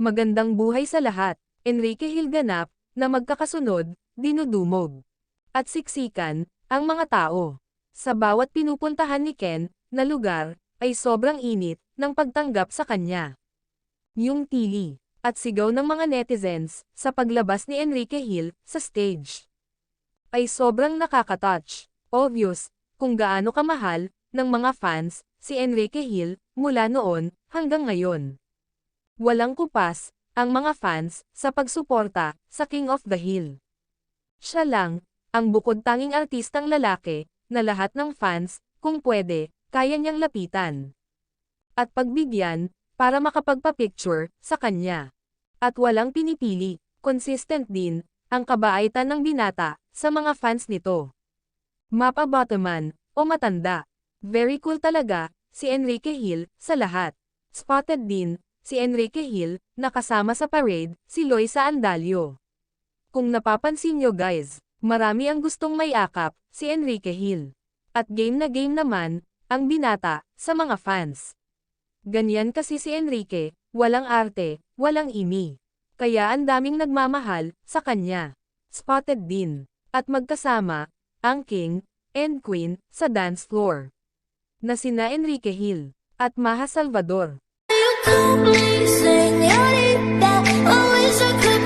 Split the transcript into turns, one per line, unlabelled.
Magandang buhay sa lahat. Enrique Hill ganap, na magkakasunod, dinudumog. At siksikan, ang mga tao. Sa bawat pinupuntahan ni Ken, na lugar, ay sobrang init, ng pagtanggap sa kanya. Yung tili, at sigaw ng mga netizens, sa paglabas ni Enrique Hill, sa stage. Ay sobrang nakakatouch. Obvious, kung gaano kamahal, ng mga fans, si Enrique Hill, mula noon, hanggang ngayon. Walang kupas, ang mga fans, sa pagsuporta, sa King of the Hill. Siya lang, ang bukod tanging artistang lalaki, na lahat ng fans, kung pwede, kaya niyang lapitan. At pagbigyan, para makapagpa-picture, sa kanya. At walang pinipili, consistent din, ang kabaitan ng binata, sa mga fans nito. Mapabata man, o matanda. Very cool talaga, si Enrique Hill, sa lahat. Spotted din, si Enrique Hill, nakasama sa parade, si Loisa Andalio. Kung napapansin nyo guys, marami ang gustong mayakap, si Enrique Hill. At game na game naman, ang binata, sa mga fans. Ganyan kasi si Enrique, walang arte, walang imi. Kaya ang daming nagmamahal, sa kanya. Spotted din. At magkasama, ang King, and Queen, sa dance floor. Na sina Enrique Hill, at Maha Salvador.
You call me señorita, always I could